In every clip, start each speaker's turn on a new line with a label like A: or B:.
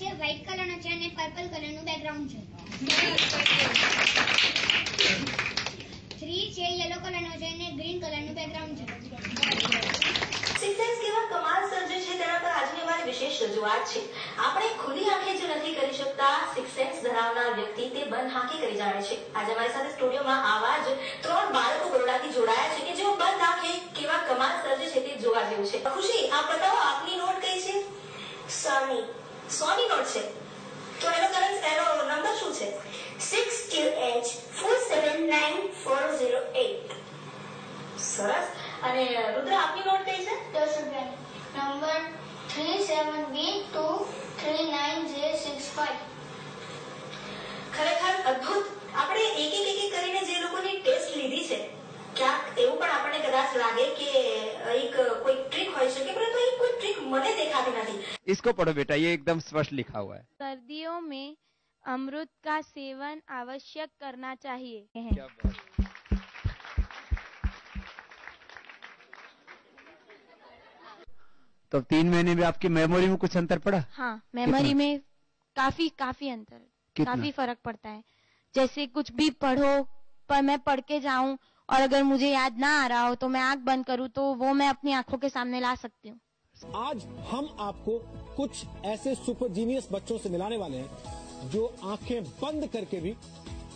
A: વચ્ચે વ્હાઇટ કલરનો છે અને પર્પલ કલરનું બેકગ્રાઉન્ડ છે. 3 છે યલો કલરનો છે અને ગ્રીન કલરનું બેકગ્રાઉન્ડ છે.
B: સિક્સ સેન્સ કેવા કમાલ સર્જે છે તેના પર આજની અમારી વિશેષ રજૂઆત છે. આપણે ખુલ્લી આંખે જે નથી કરી શકતા, સિક્સ સેન્સ ધરાવનાર વ્યક્તિ તે બંધ આંખે કરી જાણે છે. આજે અમારી સાથે સ્ટુડિયોમાં આવા જ 3 બાળકો બરોડાથી જોડાયા છે કે જેઓ બંધ આંખે કેવા કમાલ સર્જે છે તે જોવા જેવું છે. ખુશી, આપ બતાવો આપની નોટ કઈ છે? સોની નોટ છે. તો એનો નંબર શું છે? 62H479408. સરસ. અને રુદ્ર, આપની નોટ કઈ છે?
A: 10 રૂપિયા. Number 37B239J65.
B: ખરેખર અદ્ભુત. આપણે એક કરીને જે લોકોની ટેસ્ટ લીધી છે, ક્યાંક એવું પણ આપણને કદાચ લાગે કે એક કોઈ ટ્રીક હોય શકે, પરંતુ એક કોઈ ટ્રીક મને દેખાતી નથી.
C: इसको पढ़ो बेटा, ये एकदम स्पष्ट लिखा हुआ है.
D: सर्दियों में अमृत का सेवन आवश्यक करना चाहिए.
C: क्या बात. तो 3 महीने में आपकी मेमोरी में कुछ अंतर पड़ा?
D: हाँ, मेमोरी में काफी अंतर, काफी फर्क पड़ता है. जैसे कुछ भी पढ़ो, पर मैं पढ़ के जाऊं और अगर मुझे याद ना आ रहा हो तो मैं आंख बंद करूं तो वो मैं अपनी आंखों के सामने ला सकती हूँ.
E: आज हम आपको कुछ ऐसे सुपर जीनियस बच्चों से मिलाने वाले हैं जो आंखें बंद करके भी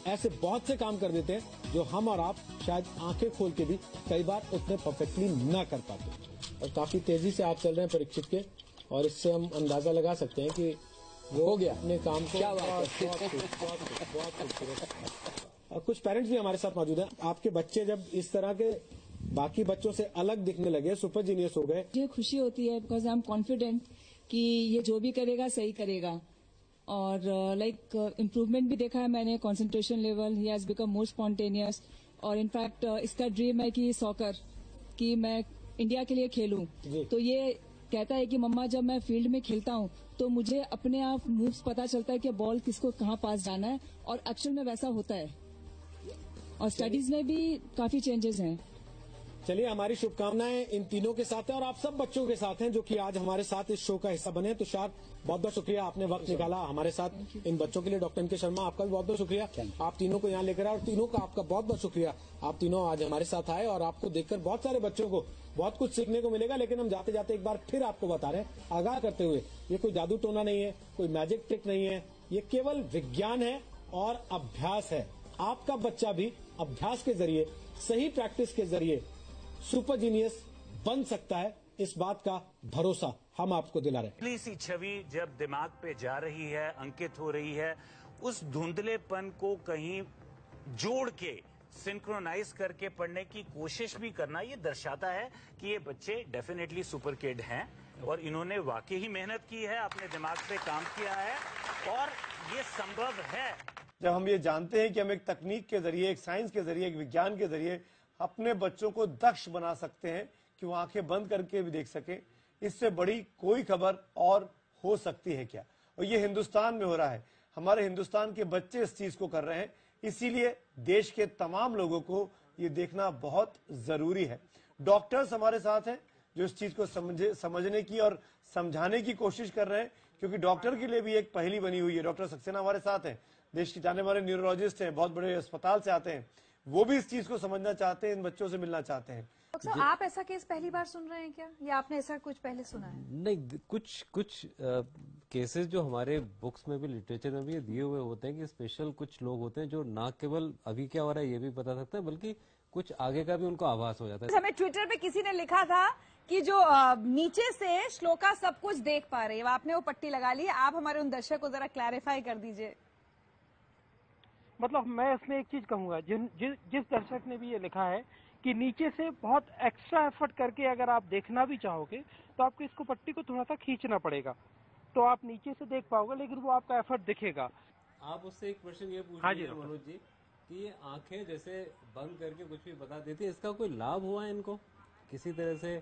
E: ऐसे बहुत से काम कर देते हैं जो हम और आप शायद आंखें खोल के भी कई बार उतने परफेक्टली ना कर पाते. और काफी तेजी से आप चल रहे हैं परीक्षित के, और इससे हम अंदाजा लगा सकते हैं कि वो हो गया अपने काम को. क्या बात है. बहुत खूबसूरत. और कुछ पेरेंट्स भी हमारे साथ मौजूद हैं. आपके बच्चे जब इस तरह के बाकी बच्चों से अलग दिखने लगे, सुपर जीनियस हो गए,
F: मुझे खुशी होती है बिकॉज आई एम कॉन्फिडेंट कि ये जो भी करेगा सही करेगा. और इम्प्रूवमेंट भी देखा है मैंने. Concentration level, he has become more spontaneous. और इनफैक्ट इसका ड्रीम है कि सॉकर, कि मैं इंडिया के लिए खेलूं. तो ये कहता है कि मम्मा जब मैं फील्ड में खेलता हूं तो मुझे अपने आप मूव्स पता चलता है कि बॉल किसको कहां पास जाना है, और एक्चुअल में वैसा होता है. और स्टडीज में भी काफी चेंजेस हैं.
E: चलिए, हमारी शुभकामनाएं इन तीनों के साथ हैं और आप सब बच्चों के साथ हैं जो कि आज हमारे साथ इस शो का हिस्सा बने. तुषार, बहुत बहुत शुक्रिया, आपने वक्त निकाला हमारे साथ इन बच्चों के लिए. Doctor MK. शर्मा, आपका भी बहुत बहुत शुक्रिया, आप तीनों को यहाँ लेकर आए. और तीनों का आपका बहुत बहुत शुक्रिया, आप तीनों आज हमारे साथ आए. और आपको देखकर बहुत सारे बच्चों को बहुत कुछ सीखने को मिलेगा. लेकिन हम जाते जाते एक बार फिर आपको बता रहे हैं, आगाह करते हुए, ये कोई जादू टोना नहीं है, कोई मैजिक ट्रिक नहीं है, ये केवल विज्ञान है और अभ्यास है. आपका बच्चा भी अभ्यास के जरिए, सही प्रैक्टिस के जरिए सुपर जीनियस बन सकता है. इस बात का भरोसा हम आपको दिला रहे हैं.
G: पतली सी छवि जब दिमाग पे जा रही है, अंकित हो रही है, उस धुंधलेपन को कहीं जोड़ के सिंक्रोनाइज करके पढ़ने की कोशिश भी करना, ये दर्शाता है कि ये बच्चे डेफिनेटली सुपर किड हैं और इन्होंने वाकई ही मेहनत की है, अपने दिमाग पे काम किया है और ये संभव है.
H: जब हम ये जानते हैं कि हम एक तकनीक के जरिए, एक साइंस के जरिए, एक विज्ञान के जरिए अपने बच्चों को दक्ष बना सकते हैं कि वो आंखें बंद करके भी देख सकें, इससे बड़ी कोई खबर और हो सकती है क्या. और ये हिंदुस्तान में हो रहा है. हमारे हिंदुस्तान के बच्चे इस चीज को कर रहे हैं. इसीलिए देश के तमाम लोगों को ये देखना बहुत जरूरी है. डॉक्टर्स हमारे साथ हैं जो इस चीज को समझने की और समझाने की कोशिश कर रहे हैं, क्योंकि डॉक्टर के लिए भी एक पहेली बनी हुई है. डॉक्टर सक्सेना हमारे साथ हैं, देश के जाने माने न्यूरोलॉजिस्ट हैं, बहुत बड़े अस्पताल से आते हैं. वो भी इस चीज को समझना चाहते हैं, इन बच्चों से मिलना चाहते हैं.
I: डॉक्टर साहब, आप ऐसा केस पहली बार सुन रहे हैं क्या, या आपने ऐसा कुछ पहले सुना है?
J: नहीं, कुछ केसेस जो हमारे बुक्स में भी, लिटरेचर में भी दिए हुए होते हैं कि स्पेशल कुछ लोग होते हैं जो ना केवल अभी क्या हो रहा है ये भी बता सकते हैं, बल्कि कुछ आगे का भी उनको आभास हो जाता है.
I: हमें ट्विटर पे किसी ने लिखा था कि जो नीचे से श्लोका सब कुछ देख पा रही है, आपने वो पट्टी लगा ली. आप हमारे उन दर्शक को जरा क्लैरिफाई कर दीजिए.
K: मतलब मैं इसमें एक चीज कहूंगा, जिस दर्शक ने भी ये लिखा है कि नीचे से बहुत एक्स्ट्रा एफर्ट करके अगर आप देखना भी चाहोगे तो आपको इसको पट्टी को थोड़ा सा खींचना पड़ेगा, तो आप नीचे से देख पाओगे, लेकिन वो आपका एफर्ट दिखेगा.
J: आप उससे एक क्वेश्चन ये पूछिए मनोज जी कि ये आंखें जैसे बंद करके कुछ भी बता देती है, इसका कोई लाभ हुआ है इनको किसी तरह से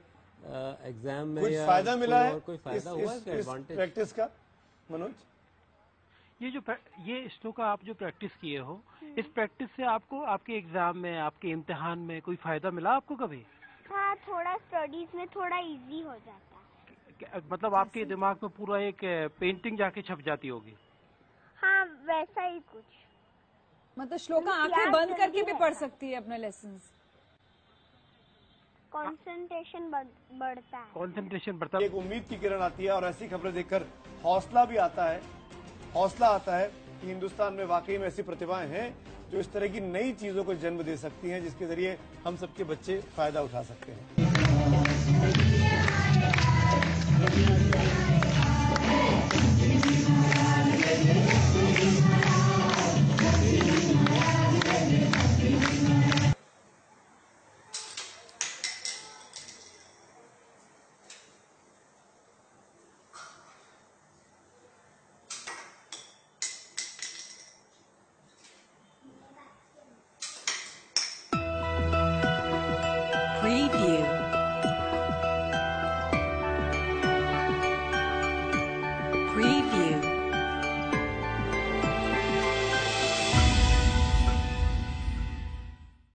J: एग्जाम में,
H: कुछ
J: या
H: फायदा मिला है,
J: कोई फायदा हुआ है एडवांटेज
H: प्रैक्टिस का? मनोज,
K: ये श्लोका आप जो प्रैक्टिस किए हो, इस प्रैक्टिस से आपको आपके एग्जाम में, आपके इम्तिहान में कोई फायदा मिला आपको कभी?
A: हाँ, थोड़ा स्टडीज में थोड़ा इजी हो जाता है.
K: मतलब आपके दिमाग में पूरा एक पेंटिंग जाके छप जाती होगी।
L: हाँ वैसा ही कुछ।
I: मतलब श्लोका आंखें बंद करके भी पढ़ सकती है अपने लेसन्स।
L: कंसंट्रेशन बढ़ता है।
K: कंसंट्रेशन बढ़ता है।
H: एक उम्मीद की किरण आती है और ऐसी खबरें देखकर हौसला भी आता है। हौसला आता है कि हिंदुस्तान में वाकई में ऐसी प्रतिभाएं हैं जो इस तरह की नई चीजों को जन्म दे सकती हैं, जिसके जरिए हम सबके बच्चे फायदा उठा सकते हैं।